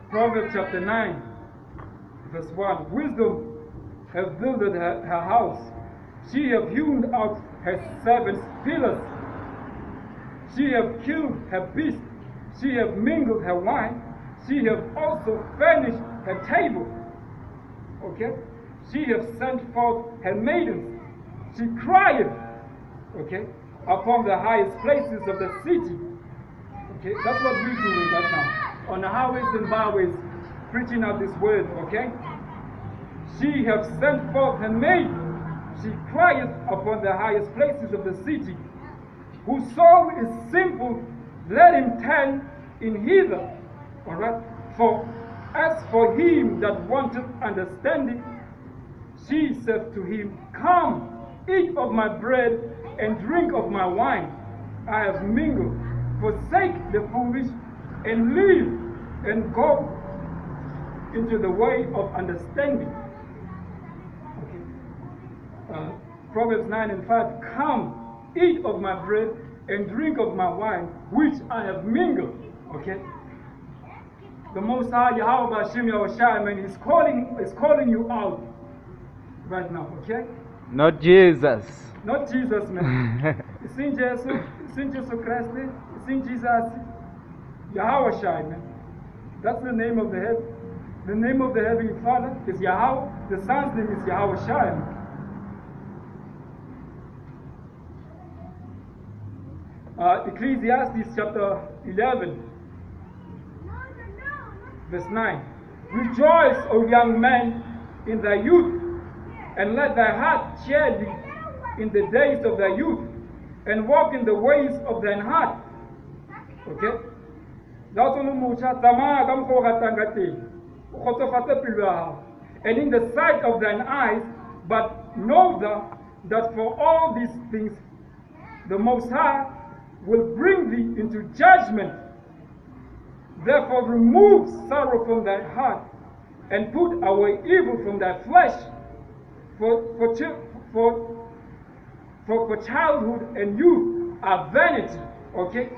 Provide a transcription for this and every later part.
Proverbs chapter 9, verse 1. Wisdom hath builded her house. She hath hewn out her servants' pillars. She hath killed her beasts. She hath mingled her wine. She hath also furnished her table. Okay? She hath sent forth her maidens. She crieth, okay, upon the highest places of the city. Okay? That's what we're doing right now. On the highways and byways, preaching out this word, okay? She hath sent forth her maid. She crieth upon the highest places of the city. Whose soul is simple, let him turn in hither. Alright? For as for him that wanteth understanding, she saith to him, Come, eat of my bread and drink of my wine. I have mingled. Forsake the foolish and live and go into the way of understanding. Okay. Proverbs 9 and 5. Come, eat of my bread and drink of my wine, which I have mingled. Okay. The Most High YAHAWASHI, man, is calling you out right now. Okay. Not Jesus. Not Jesus, man. It's in Jesus. It's in Jesus Christ. It's in Jesus. YAHAWASHI, man. That's the name of the head. The name of the Heavenly Father is Yahweh. The Son's name is YAHAWASHI. Ecclesiastes chapter 11, verse 9. Rejoice, O young man, in thy youth, and let thy heart cheer thee in the days of thy youth, and walk in the ways of thine heart. Okay? And in the sight of thine eyes, but know thou that for all these things the Most High will bring thee into judgment. Therefore remove sorrow from thy heart, and put away evil from thy flesh. For childhood and youth are vanity. Okay?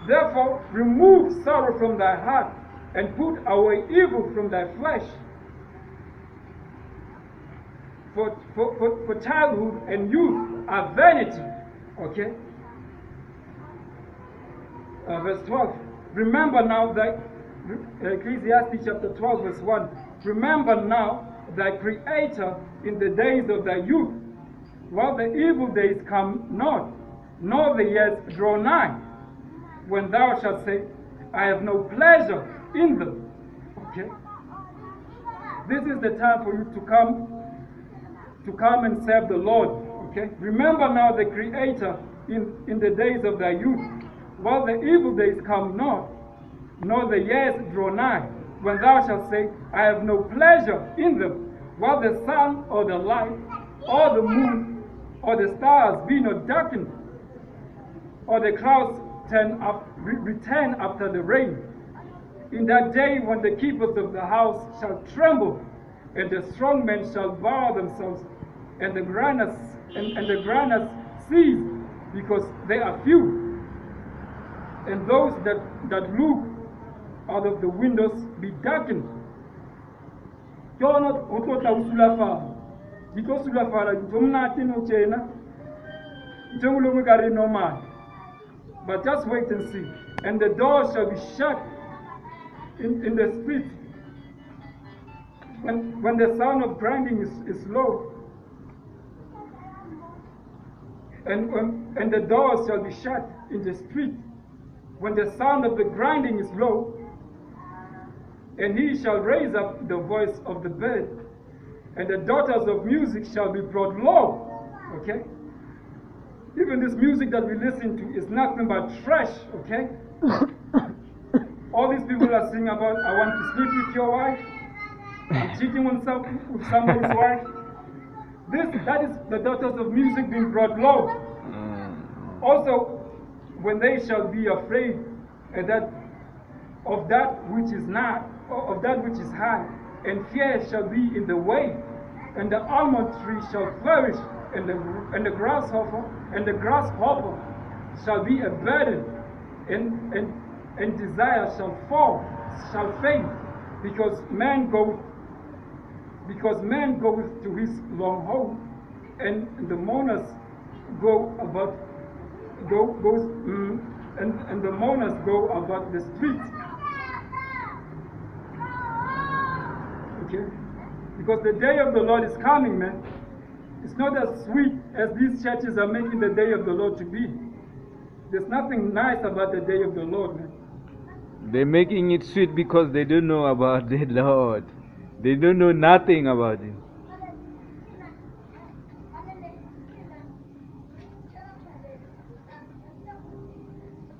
Therefore remove sorrow from thy heart, and put away evil from thy flesh. For childhood and youth are vanity. Okay? Verse 12. Remember now that, Ecclesiastes chapter 12, verse 1. Remember now thy Creator in the days of thy youth, while the evil days come not, nor the years draw nigh, when thou shalt say, I have no pleasure in them. Okay? This is the time for you to come and serve the Lord. Okay? Remember now the Creator in the days of thy youth, while the evil days come not, nor the years draw nigh, when thou shalt say, I have no pleasure in them, while the sun or the light, or the moon, or the stars be not darkened, or the clouds return after the rain. In that day when the keepers of the house shall tremble, and the strong men shall bow themselves, and the granners cease, because they are few, and those that look out of the windows be darkened. But just wait and see. And the doors shall be shut in the street. When the sound of grinding is low, and the doors shall be shut in the street, when the sound of the grinding is low, and he shall raise up the voice of the bird, and the daughters of music shall be brought low. Okay? Even this music that we listen to is nothing but trash. Okay? All these people are singing about, I want to sleep with your wife, I'm cheating on with somebody's wife. That is the daughters of music being brought low. Also, when they shall be afraid of that which is not, of that which is high, and fear shall be in the way, and the almond tree shall flourish, and the grasshopper shall be a burden, and desire shall fade, because man goes to his long home, and the mourners and the mourners go about the streets. Okay? Because the day of the Lord is coming, man. It's not as sweet as these churches are making the day of the Lord to be. There's nothing nice about the day of the Lord, man. They're making it sweet because they don't know about the Lord. They don't know nothing about Him.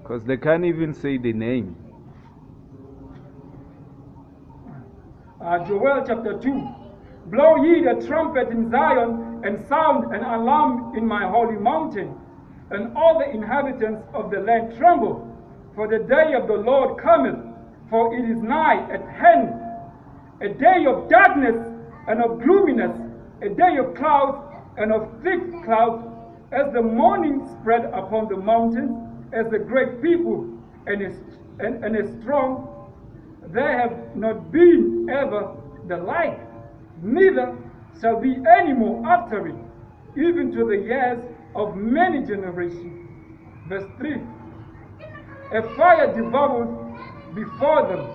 Because they can't even say the name. Joel chapter 2. Blow ye the trumpet in Zion, and sound an alarm in my holy mountain, and all the inhabitants of the land tremble. For the day of the Lord cometh, for it is nigh at hand, a day of darkness and of gloominess, a day of clouds and of thick clouds, as the morning spread upon the mountains, as the great people and a strong. There have not been ever the like, neither shall be any more after it, even to the years of many generations. Verse 3. A fire devoureth before them,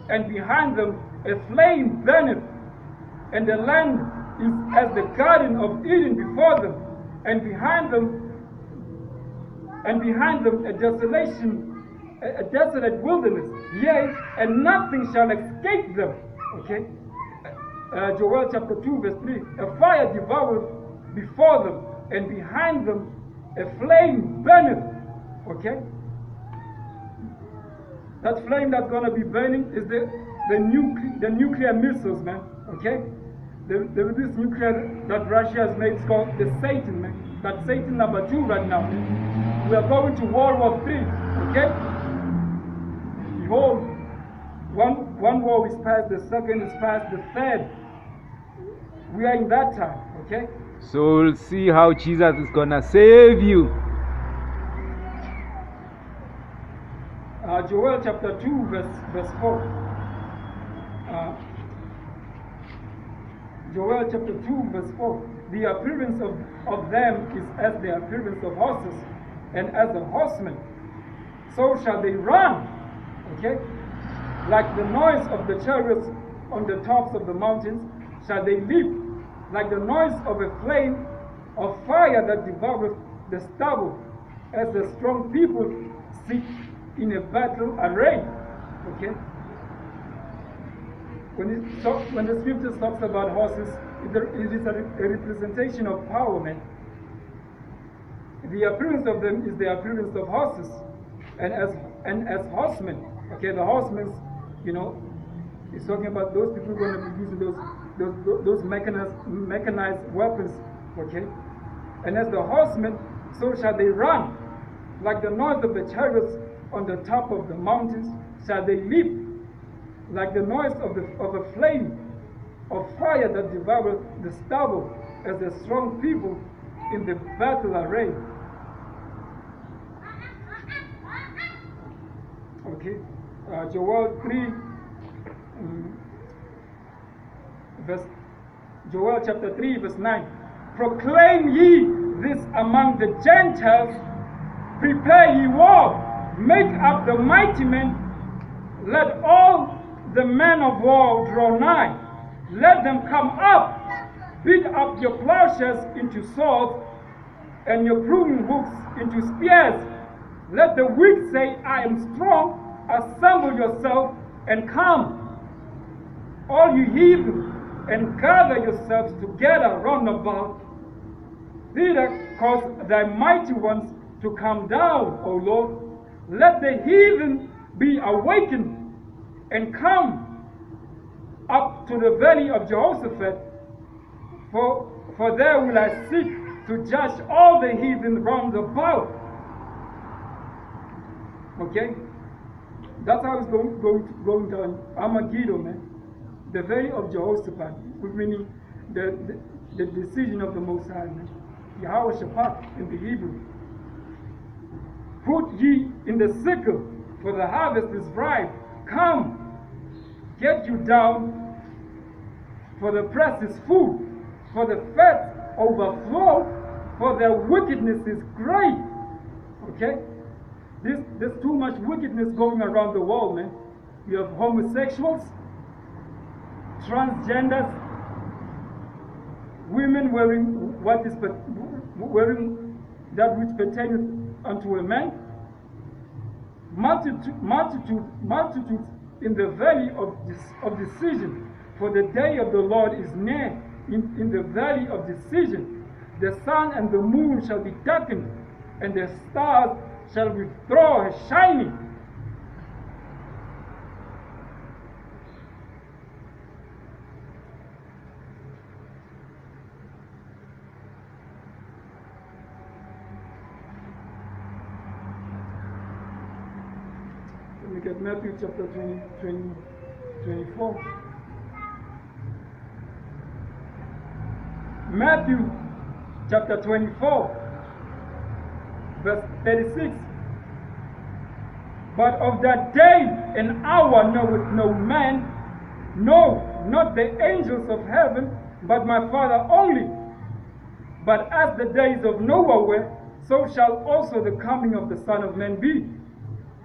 and behind them a flame burneth, and the land is as the garden of Eden before them, and behind them a desolate wilderness, yea, and nothing shall escape them. Okay? Joel chapter 2 verse 3. A fire devoureth before them, and behind them a flame burneth. Okay? That flame that's going to be burning is the nuclear missiles, man. Okay? This nuclear that Russia has made is called the Satan, man. That's Satan number 2 right now. We are going to World War 3. Okay? Behold, one war is past, the second is past, the third. We are in that time. Okay? So we'll see how Jesus is gonna save you. Joel chapter 2 verse 4. Joel chapter 2 verse 4. The appearance of them is as the appearance of horses, and as the horsemen, so shall they run. Okay? Like the noise of the chariots on the tops of the mountains shall they leap, like the noise of a flame of fire that devoureth the stubble, as the strong people sit in a battle array. Okay? When the scripture talks about horses, it is a representation of power, man. The appearance of them is the appearance of horses, and as horsemen. Okay, the horsemen, it's talking about those people who are going to be using those mechanized weapons. Okay, and as the horsemen, so shall they run, like the noise of the chariots on the top of the mountains shall they leap, like the noise of a flame of fire that devoureth the stubble, as the strong people in the battle array. Okay, Joel 3, Joel chapter 3 verse 9. Proclaim ye this among the Gentiles, prepare ye war, make up the mighty men, let all the men of war draw nigh, let them come up, beat up your plowshares into swords, and your pruning hooks into spears. Let the weak say, I am strong. Assemble yourself and come, all you heathen, and gather yourselves together round about. Thither cause thy mighty ones to come down, O Lord. Let the heathen be awakened and come up to the valley of Jehoshaphat, for there will I seek to judge all the heathen round about. Okay? That's how it's going down. Armageddon, man. The valley of Jehoshaphat, meaning the decision of the Most High, man. YAHAWASHI in the Hebrew. Put ye in the sickle, for the harvest is ripe. Come, get you down, for the press is full, for the fat overflow, for their wickedness is great. Okay? There's too much wickedness going around the world, man. You have homosexuals, transgenders, women wearing that which pertaineth unto a man, multitudes in the valley of decision. For the day of the Lord is near in the valley of decision. The sun and the moon shall be darkened, and the stars shall withdraw her shining. Look at Matthew chapter 24. Matthew chapter 24, verse 36. But of that day and hour knoweth no man, no, not the angels of heaven, but my Father only. But as the days of Noah were, so shall also the coming of the Son of Man be.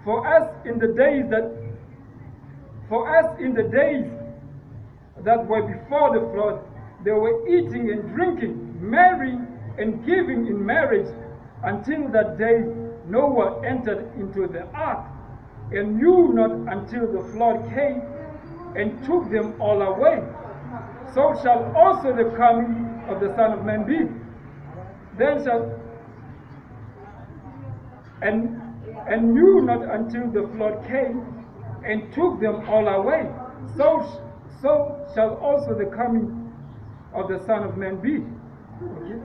For as in the days that were before the flood, they were eating and drinking, marrying and giving in marriage, until that day Noah entered into the ark, and knew not until the flood came and took them all away. So shall also the coming of the Son of Man be. Then shall and knew not until the flood came and took them all away. So shall also the coming of the Son of Man be. Okay?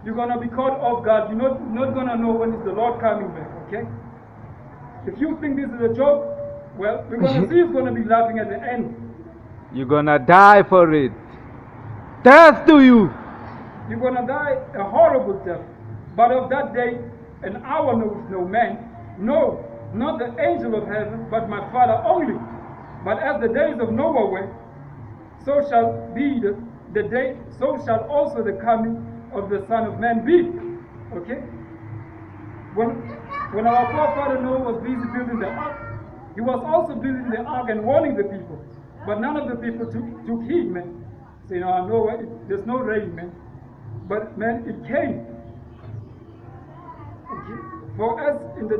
You're going to be caught off guard. You're not going to know when is the Lord coming back. Okay? If you think this is a joke, well, we're going to see who's going to be laughing at the end. You're going to die for it. Death to you. You're going to die a horrible death. But of that day, an hour knows no man. No, not the angel of heaven, but my Father only. But as the days of Noah were, so shall be the day, so shall also the coming of the Son of Man be. Okay? When our forefather Noah was busy building the ark, he was also building the ark and warning the people. But none of the people took heed, man. Saying, I know there's no rain, man. But man, it came. Okay? For us in the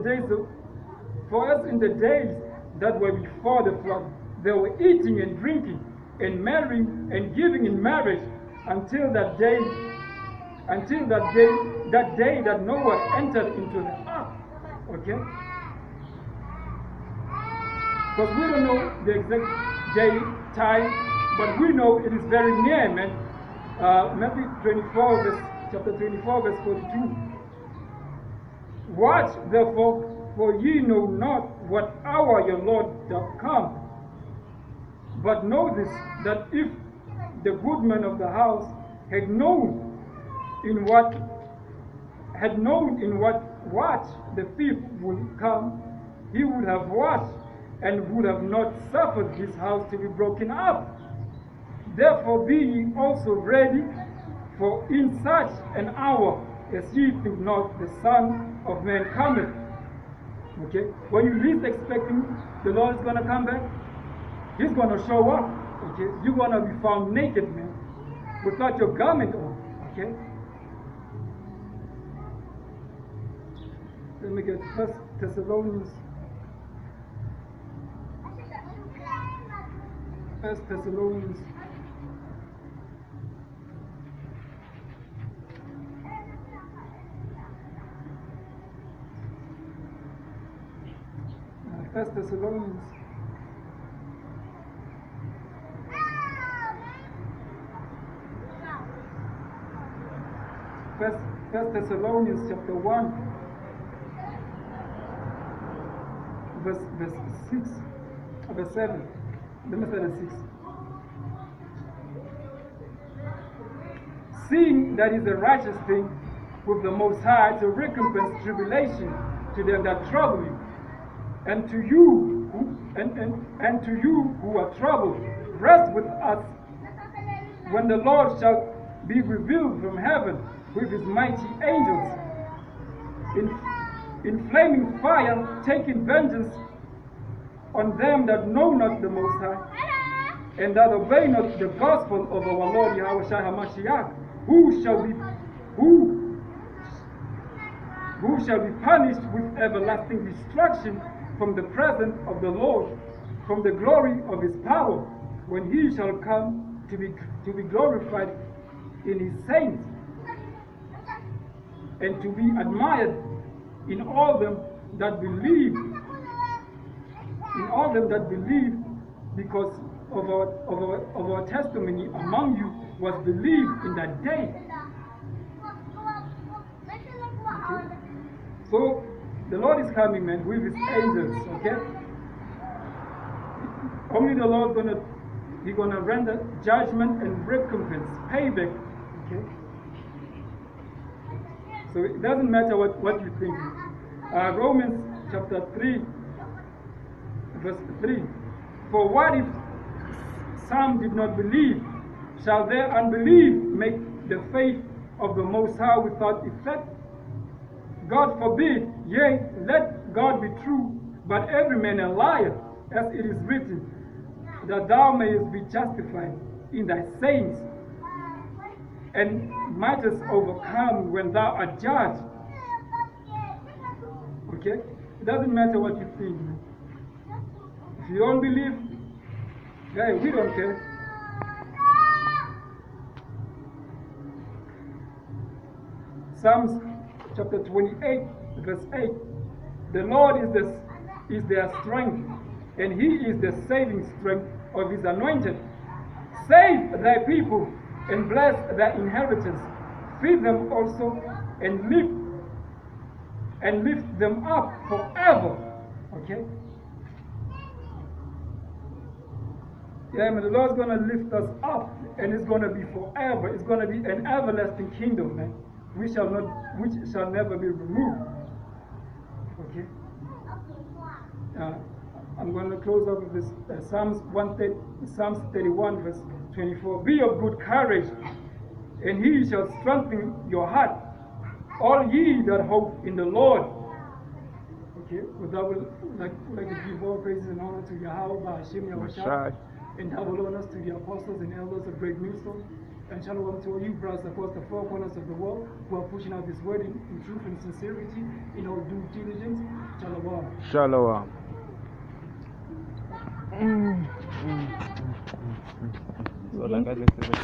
days that were before the flood, they were eating and drinking and marrying and giving in marriage until that day that Noah entered into the ark. Okay? Because we don't know the exact day, time, but we know it is very near, man. Matthew 24, chapter 24, verse 42. Watch therefore, for ye know not what hour your Lord doth come. But know this, that if the goodman of the house had known in what watch the thief would come, he would have watched and would have not suffered his house to be broken up. Therefore be ye also ready, for in such an hour as ye think not, the Son of Man cometh. Okay? When you least expecting the Lord is going to come back, He's going to show up. Okay? You're going to be found naked, man, without your garment on. Okay? Let me get 1 Thessalonians. 1 Thessalonians. First Thessalonians. First Thessalonians chapter 1, verse 6, verse 7. Let me start at 6. Seeing that is a righteous thing with the Most High to recompense tribulation to them that trouble you. And to you and to you who are troubled, rest with us when the Lord shall be revealed from heaven with his mighty angels in flaming fire, taking vengeance on them that know not the Most High, and that obey not the gospel of our Lord YAHAWASHI, who shall be punished with everlasting destruction from the presence of the Lord, from the glory of his power, when he shall come to be glorified in his saints, and to be admired in all them that believe, because of our testimony among you was believed in that day. Okay? So the Lord is coming, man, with his angels, okay? Only the Lord he's gonna render judgment and recompense, payback, okay? So it doesn't matter what you think. Romans chapter 3, verse 3. For what if some did not believe? Shall their unbelief make the faith of the Most High without effect? God forbid, yea, let God be true, but every man a liar, as it is written, that thou mayest be justified in thy sayings, and mightest overcome when thou art judged. Okay? It doesn't matter what you think. If you don't believe, hey, we don't care. Psalms chapter 28, verse 8. The Lord is their strength, and he is the saving strength of his anointed. Save thy people and bless their inheritance. Feed them also and lift them up forever. Okay? Yeah, man, the Lord's going to lift us up, and it's going to be forever. It's going to be an everlasting kingdom, man, which shall never be removed. Okay? I'm going to close up with this Psalms 31, verse 24. Be of good courage, and he shall strengthen your heart, all ye that hope in the Lord. Okay, with that, we'd like to give all praises and honor to YAHAWAH, YAHAWASHI, and double honors to the apostles and elders of Great Millstone. And shalom to all you brothers across the four corners of the world who are pushing out this word in truth and sincerity, in all due diligence. Shalom. Shalom. So like I just said,